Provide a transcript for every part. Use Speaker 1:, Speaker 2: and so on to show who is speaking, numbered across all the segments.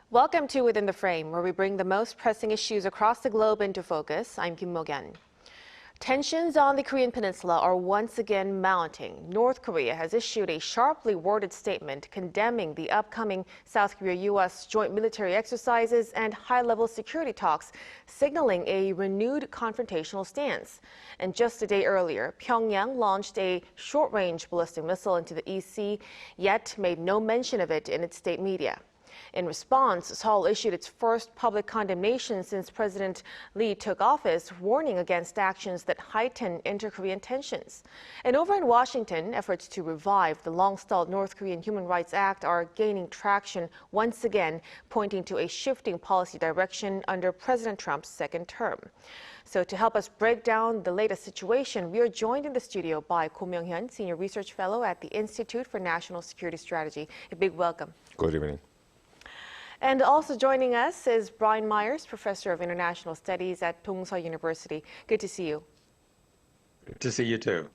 Speaker 1: Welcome to Within the Frame, where we bring the most pressing issues across the globe into focus. I'm Kim Mok-yeon. Tensions on the Korean Peninsula are once again mounting. North Korea has issued a sharply worded statement condemning the upcoming South Korea-U.S. joint military exercises and high-level security talks, signaling a renewed confrontational stance. And just a day earlier, Pyongyang launched a short-range ballistic missile into the East Sea, yet made no mention of it in its state media. In response, Seoul issued its first public condemnation since President Lee took office, warning against actions that heighten inter-Korean tensions. And over in Washington, efforts to revive the long-stalled North Korean Human Rights Act are gaining traction once again, pointing to a shifting policy direction under President Trump's second term. So to help us break down the latest situation, we are joined in the studio by Kim Mok-yeon, Senior Research Fellow at the Institute for National Security Strategy. A big welcome.
Speaker 2: Good evening.
Speaker 1: And also joining us is Brian Myers, Professor of International Studies at Dongseol University. Good to see you.
Speaker 3: Good to see you too.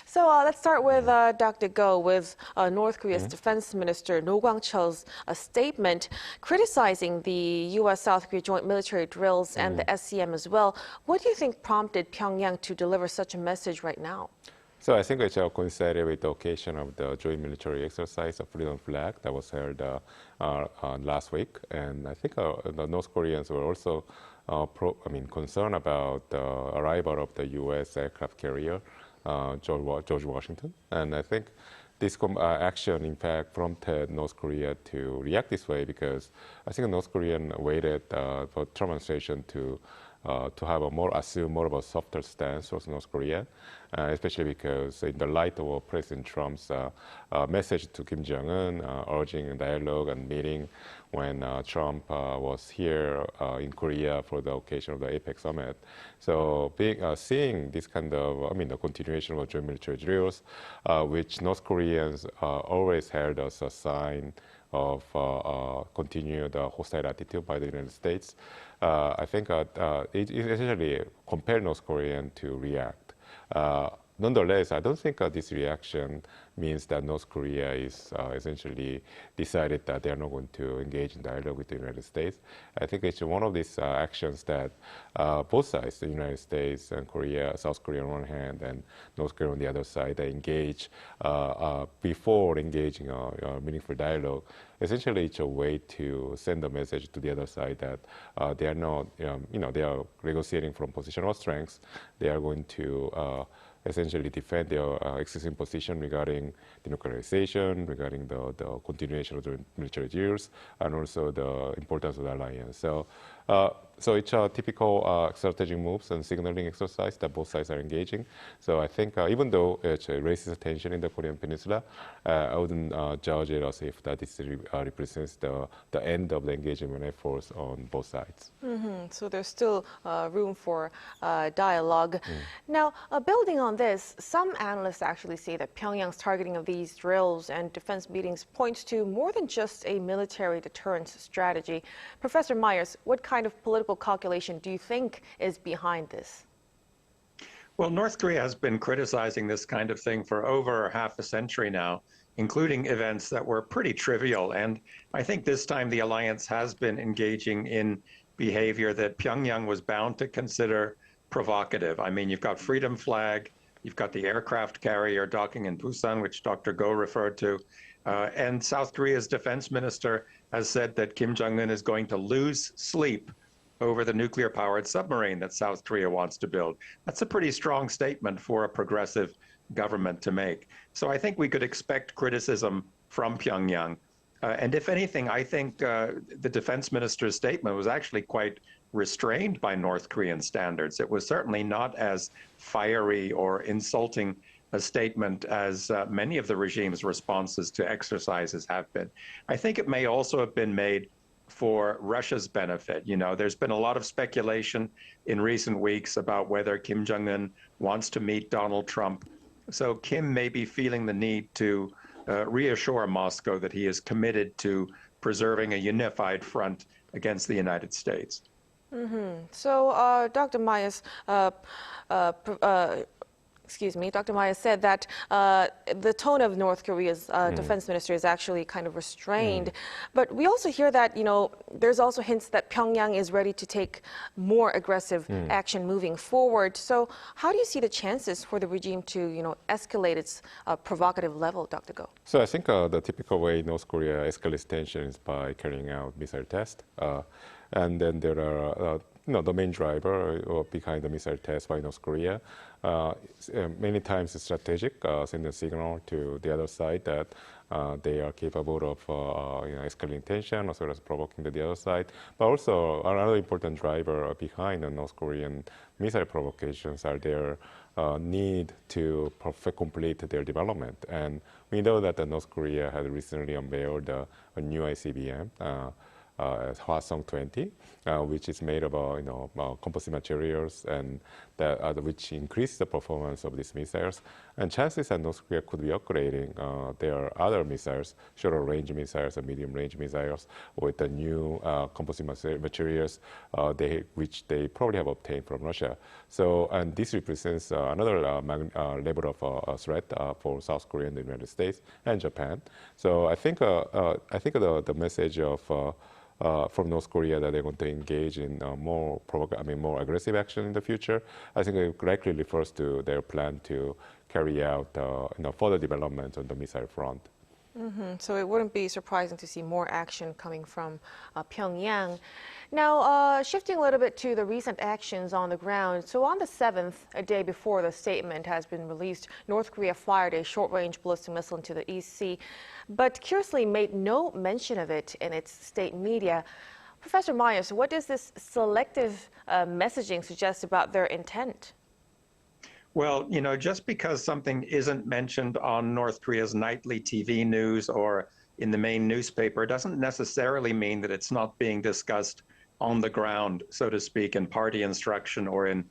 Speaker 1: So let's start with Dr. Go, with North Korea's Defense Minister No Kwang-cheol's statement criticizing the U.S.-South Korea joint military drills and the SCM as well. What do you think prompted Pyongyang to deliver such a message right now?
Speaker 2: So I think it's coincided with the occasion of the joint military exercise of Freedom Flag that was held last week. And I think the North Koreans were also concerned about the arrival of the U.S. aircraft carrier, George Washington. And I think this action, in fact, prompted North Korea to react this way because I think North Korean waited for Trump administration to have assume more of a softer stance towards North Korea, especially because in the light of President Trump's message to Kim Jong-un urging a dialogue and meeting when Trump was here in Korea for the occasion of the APEC summit. So seeing this kind of, the continuation of joint military drills, which North Koreans always held as a sign of continued hostile attitude by the United States, I think it essentially compelled North Korea to react. Nonetheless, I don't think this reaction means that North Korea is essentially decided that they are not going to engage in dialogue with the United States. I think it's one of these actions that both sides, the United States and Korea, South Korea on one hand, and North Korea on the other side, they engage before engaging a meaningful dialogue. Essentially, it's a way to send a message to the other side that they are not, they are negotiating from position of strength. They are going to essentially defend their existing position regarding denuclearization, regarding the continuation of the military drills, and also the importance of the alliance. So it's a typical strategic moves and signaling exercise that both sides are engaging. So I think even though it raises tension in the Korean Peninsula, I wouldn't judge it as if that this represents the end of the engagement efforts on both sides.
Speaker 1: So there's still room for dialogue. Now, building on this, some analysts actually say that Pyongyang's targeting of these drills and defense meetings points to more than just a military deterrence strategy. Professor Myers, what kind of political calculation do you think is behind this?
Speaker 3: Well, North Korea has been criticizing this kind of thing for over half a century now, including events that were pretty trivial. And I think this time the alliance has been engaging in behavior that Pyongyang was bound to consider provocative. I mean, you've got Freedom Flag, you've got the aircraft carrier docking in Busan, which Dr. Go referred to, and South Korea's defense minister has said that Kim Jong-un is going to lose sleep over the nuclear-powered submarine that South Korea wants to build. That's a pretty strong statement for a progressive government to make. So I think we could expect criticism from Pyongyang. And if anything, I think the defense minister's statement was actually quite restrained by North Korean standards. It was certainly not as fiery or insulting a statement as many of the regime's responses to exercises have been. I think it may also have been made for Russia's benefit. There's been a lot of speculation in recent weeks about whether Kim Jong-un wants to meet Donald Trump. So Kim may be feeling the need to reassure Moscow that he is committed to preserving a unified front against the United States.
Speaker 1: So, Dr. Myers, excuse me, Dr. Maya said that the tone of North Korea's defense minister is actually kind of restrained. But we also hear that, there's also hints that Pyongyang is ready to take more aggressive action moving forward. So how do you see the chances for the regime to, escalate its provocative level, Dr. Go?
Speaker 2: So I think the typical way North Korea escalates tension is by carrying out missile tests. And then there are, the main driver behind the missile test by North Korea. Many times it's strategic, send a signal to the other side that they are capable of escalating tension as well as provoking the other side. But also another important driver behind the North Korean missile provocations are their need to complete their development. And we know that North Korea has recently unveiled a new ICBM. Hwasong-20, which is made of composite materials and which increase the performance of these missiles. And chances that North Korea could be upgrading their other missiles, shorter range missiles and medium range missiles, with the new composite materials which they probably have obtained from Russia. So, and this represents another level of threat for South Korea and the United States and Japan. So I think the message of from North Korea that they're going to engage in more aggressive action in the future, I think it likely refers to their plan to carry out further development on the missile front.
Speaker 1: So it wouldn't be surprising to see more action coming from Pyongyang. Now, shifting a little bit to the recent actions on the ground. So on the 7th, a day before the statement has been released, North Korea fired a short-range ballistic missile into the East Sea, but curiously made no mention of it in its state media. Professor Myers, what does this selective messaging suggest about their intent?
Speaker 3: Well, just because something isn't mentioned on North Korea's nightly TV news or in the main newspaper doesn't necessarily mean that it's not being discussed on the ground, so to speak, in party instruction or in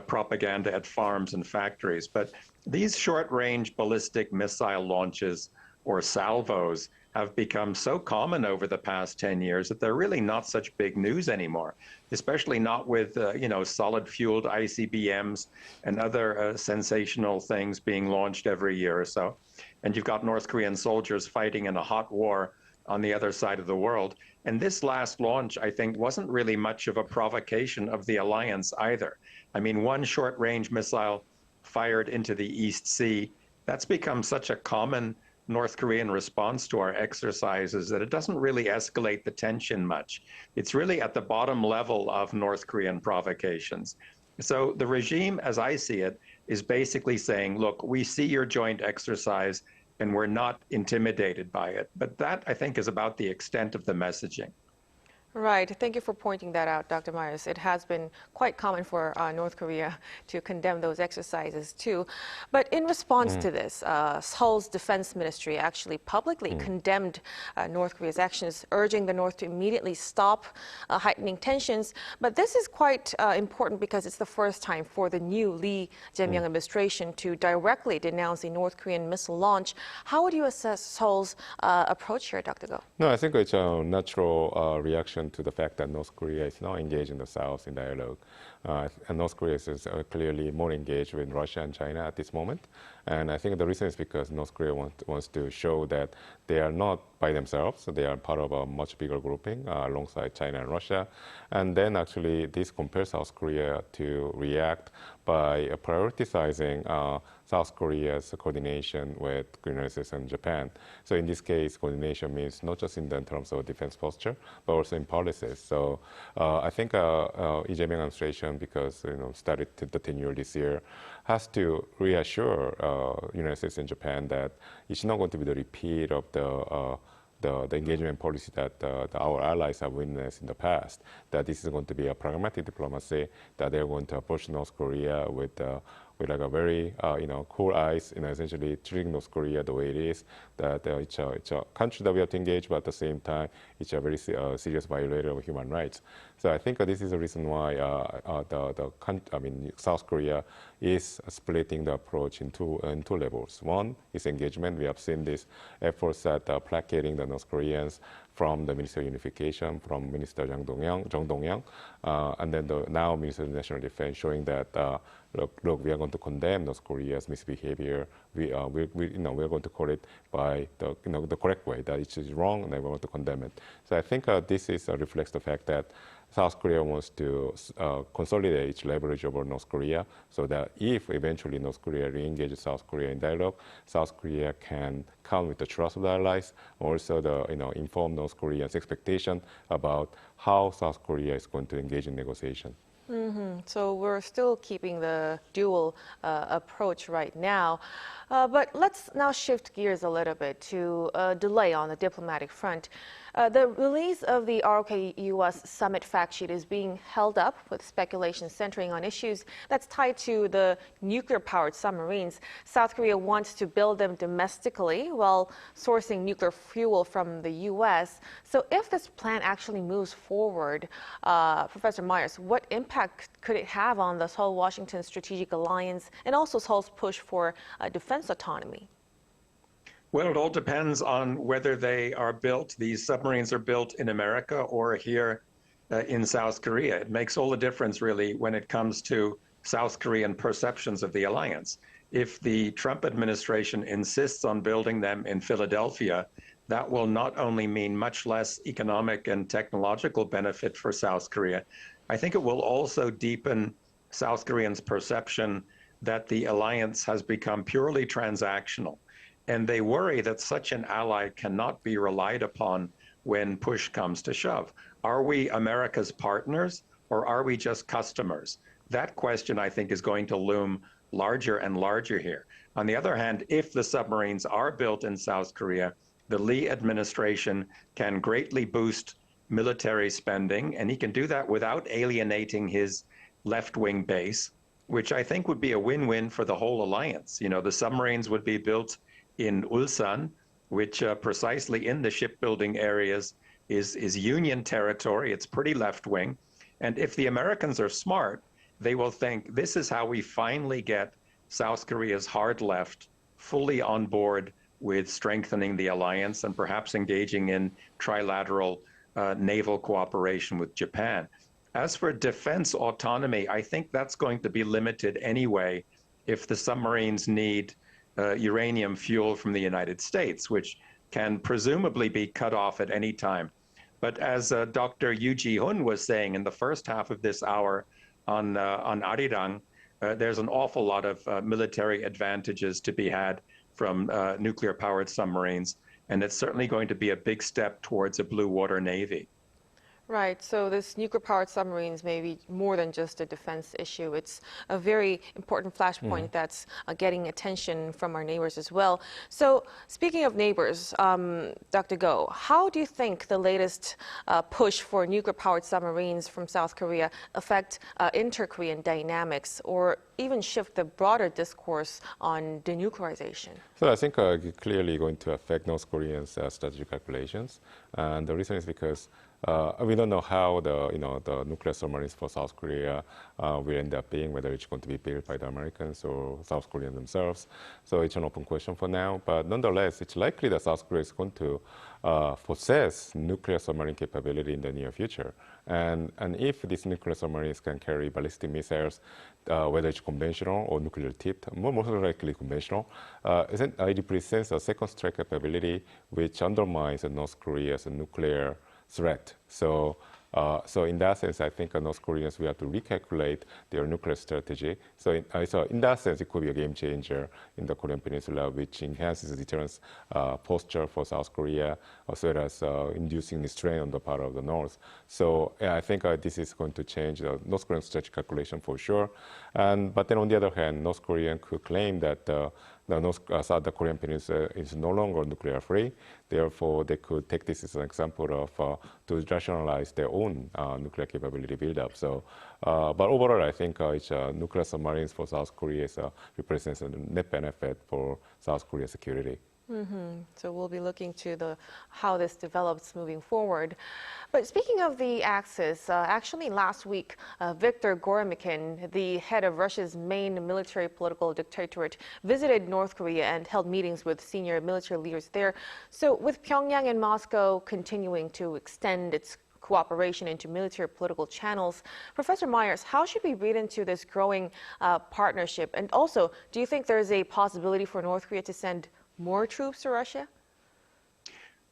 Speaker 3: propaganda at farms and factories. But these short-range ballistic missile launches or salvos have become so common over the past 10 years that they're really not such big news anymore, especially not with, solid-fueled ICBMs and other sensational things being launched every year or so. And you've got North Korean soldiers fighting in a hot war on the other side of the world. And this last launch, I think, wasn't really much of a provocation of the alliance either. I mean, one short-range missile fired into the East Sea, that's become such a common North Korean response to our exercises that it doesn't really escalate the tension much. It's really at the bottom level of North Korean provocations. So the regime, as I see it, is basically saying, look, we see your joint exercise and we're not intimidated by it. But that, I think, is about the extent of the messaging.
Speaker 1: Right. Thank you for pointing that out, Dr. Myers. It has been quite common for North Korea to condemn those exercises, too. But in response to this, Seoul's defense ministry actually publicly condemned North Korea's actions, urging the North to immediately stop heightening tensions. But this is quite important because it's the first time for the new Lee Jae-myung administration to directly denounce a North Korean missile launch. How would you assess Seoul's approach here, Dr. Go?
Speaker 2: No, I think it's a natural reaction to the fact that North Korea is now engaged in the South in dialogue. And North Korea is clearly more engaged with Russia and China at this moment. And I think the reason is because North Korea wants to show that they are not by themselves. So they are part of a much bigger grouping alongside China and Russia. And then actually this compels South Korea to react by prioritizing South Korea's coordination with the United States and Japan. So in this case, coordination means not just in terms of defense posture, but also in policies. So I think Lee Jae-myung administration, because started the tenure this year, has to reassure United States and Japan that it's not going to be the repeat of the engagement policy that our allies have witnessed in the past, that this is going to be a pragmatic diplomacy, that they're going to approach North Korea with like a very, cool eyes, essentially treating North Korea the way it is, that it's a country that we have to engage, but at the same time, it's a very serious violator of human rights. So I think this is the reason why South Korea is splitting the approach in two levels. One is engagement. We have seen these efforts at placating the North Koreans from the Minister of Unification, from Minister Jang Dong-young, and then now Minister of National Defense, showing that look, we are going to condemn North Korea's misbehavior. We're going to call it by the correct way, that it is wrong, and then we want to condemn it. So I think this reflects the fact that South Korea wants to consolidate its leverage over North Korea, so that if eventually North Korea re-engages South Korea in dialogue, South Korea can count with the trust of the allies, also inform North Koreans' expectation about how South Korea is going to engage in negotiation.
Speaker 1: So we're still keeping the dual approach right now. But let's now shift gears a little bit to a delay on the diplomatic front. The release of the ROK-U.S. summit fact sheet is being held up with speculation centering on issues that's tied to the nuclear-powered submarines. South Korea wants to build them domestically while sourcing nuclear fuel from the U.S. So if this plan actually moves forward, Professor Myers, what impact could it have on the Seoul-Washington strategic alliance and also Seoul's push for defense autonomy?
Speaker 3: Well, it all depends on whether they are built, these submarines are built in America or here in South Korea. It makes all the difference, really, when it comes to South Korean perceptions of the alliance. If the Trump administration insists on building them in Philadelphia, that will not only mean much less economic and technological benefit for South Korea, I think it will also deepen South Koreans' perception that the alliance has become purely transactional. And they worry that such an ally cannot be relied upon when push comes to shove. Are we America's partners, or are we just customers? That question, I think, is going to loom larger and larger here. On the other hand, if the submarines are built in South Korea, the Lee administration can greatly boost military spending, and he can do that without alienating his left-wing base, which I think would be a win-win for the whole alliance. You know, the submarines would be built in Ulsan, which precisely in the shipbuilding areas is Union territory. It's pretty left-wing. And if the Americans are smart, they will think this is how we finally get South Korea's hard left fully on board with strengthening the alliance and perhaps engaging in trilateral naval cooperation with Japan. As for defense autonomy, I think that's going to be limited anyway if the submarines need uranium fuel from the United States, which can presumably be cut off at any time. But as Dr. Yoo Ji-hun was saying in the first half of this hour on Arirang, there's an awful lot of military advantages to be had from nuclear-powered submarines, and it's certainly going to be a big step towards a blue water navy.
Speaker 1: Right, so this nuclear-powered submarines may be more than just a defense issue. It's a very important flashpoint that's getting attention from our neighbors as well. So speaking of neighbors, Dr. Go, how do you think the latest push for nuclear-powered submarines from South Korea affect inter-Korean dynamics or even shift the broader discourse on denuclearization?
Speaker 2: So I think it's clearly going to affect North Koreans' strategic calculations. And the reason is because we don't know how the nuclear submarines for South Korea will end up being, whether it's going to be built by the Americans or South Koreans themselves. So it's an open question for now. But nonetheless, it's likely that South Korea is going to possess nuclear submarine capability in the near future. And if these nuclear submarines can carry ballistic missiles, whether it's conventional or nuclear tipped, most likely conventional, it represents a second strike capability which undermines North Korea's nuclear threat. So in that sense, I think North Koreans will have to recalculate their nuclear strategy. So in that sense, it could be a game changer in the Korean Peninsula, which enhances the deterrence posture for South Korea, as well as inducing the strain on the part of the North. So I think this is going to change the North Korean strategic calculation for sure. But then on the other hand, North Korea could claim that the Korean Peninsula is no longer nuclear free. Therefore, they could take this as an example of to rationalize their own nuclear capability buildup. So, but overall, I think nuclear submarines for South Korea represents a net benefit for South Korea's security.
Speaker 1: So we'll be looking to how this develops moving forward. But speaking of the Axis, actually last week, Viktor Goromykin, the head of Russia's main military political dictatorate, visited North Korea and held meetings with senior military leaders there. So with Pyongyang and Moscow continuing to extend its cooperation into military political channels, Professor Myers, how should we read into this growing partnership? And also, do you think there's a possibility for North Korea to send more troops to Russia?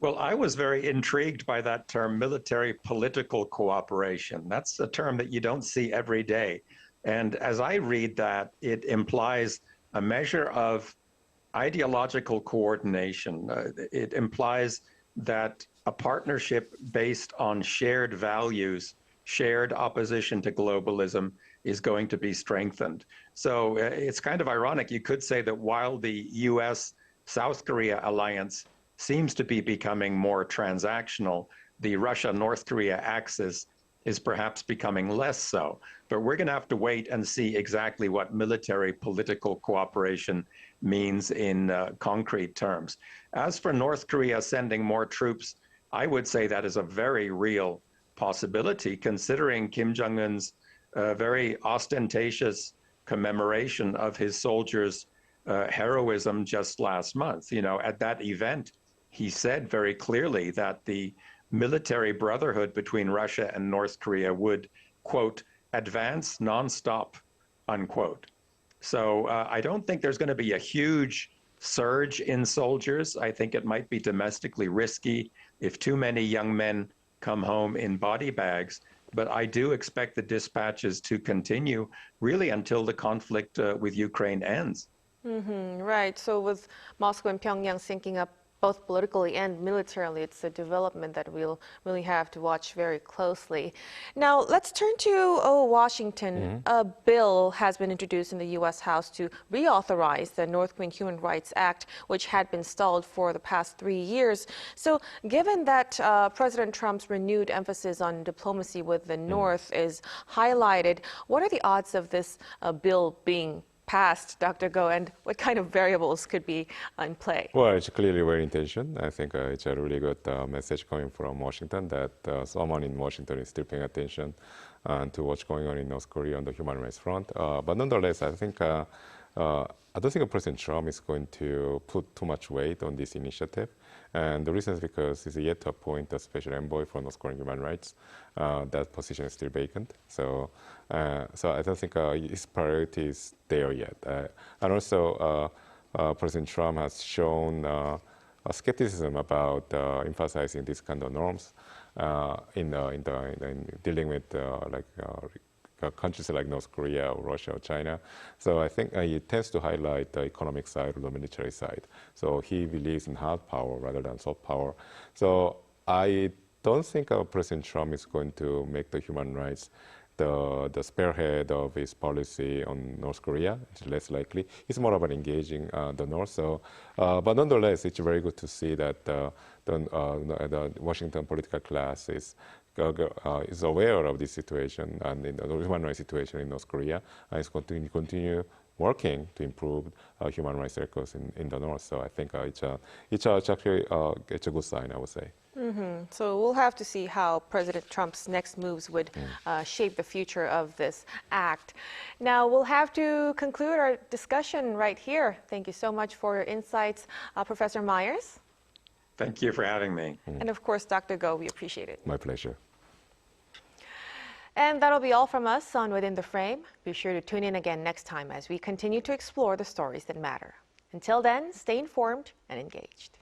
Speaker 3: Well, I was very intrigued by that term, military political cooperation. That's a term that you don't see every day. And as I read that, it implies a measure of ideological coordination. It implies that a partnership based on shared values, shared opposition to globalism, is going to be strengthened. So it's kind of ironic. You could say that while the U.S. South Korea alliance seems to be becoming more transactional, the Russia-North Korea axis is perhaps becoming less so. But we're going to have to wait and see exactly what military political cooperation means in concrete terms. As for North Korea sending more troops, I would say that is a very real possibility, considering Kim Jong-un's very ostentatious commemoration of his soldiers' heroism just last month. You know, at that event, he said very clearly that the military brotherhood between Russia and North Korea would, quote, advance nonstop, unquote. So I don't think there's going to be a huge surge in soldiers. I think it might be domestically risky if too many young men come home in body bags. But I do expect the dispatches to continue really until the conflict with Ukraine ends.
Speaker 1: Right. So with Moscow and Pyongyang syncing up both politically and militarily, it's a development that we'll really have to watch very closely. Now, let's turn to Washington. A bill has been introduced in the U.S. House to reauthorize the North Korean Human Rights Act, which had been stalled for the past 3 years. So given that President Trump's renewed emphasis on diplomacy with the North is highlighted, what are the odds of this bill being passed, Dr. Go, and what kind of variables could be in play?
Speaker 2: Well, it's clearly well intentioned. I think it's a really good message coming from Washington that someone in Washington is still paying attention to what's going on in North Korea on the human rights front. But nonetheless, I don't think President Trump is going to put too much weight on this initiative. And the reason is because he's yet to appoint a special envoy for North Korean human rights. That position is still vacant. So I don't think his priority is there yet. And also, President Trump has shown skepticism about emphasizing these kind of norms in dealing with countries like North Korea or Russia or China. So I think he tends to highlight the economic side or the military side. So he believes in hard power rather than soft power. So I don't think President Trump is going to make the human rights the spearhead of his policy on North Korea. It's less likely. It's more about engaging the North. So, but nonetheless, it's very good to see that the Washington political class is aware of this situation and the human rights situation in North Korea, and is continue working to improve human rights records in the North. So I think it's actually it's a good sign, I would say.
Speaker 1: So we'll have to see how President Trump's next moves would shape the future of this act. Now, we'll have to conclude our discussion right here. Thank you so much for your insights, Professor Myers.
Speaker 3: Thank you for having me.
Speaker 1: And of course, Dr. Go, we appreciate it.
Speaker 2: My pleasure.
Speaker 1: And that'll be all from us on Within the Frame. Be sure to tune in again next time as we continue to explore the stories that matter. Until then, stay informed and engaged.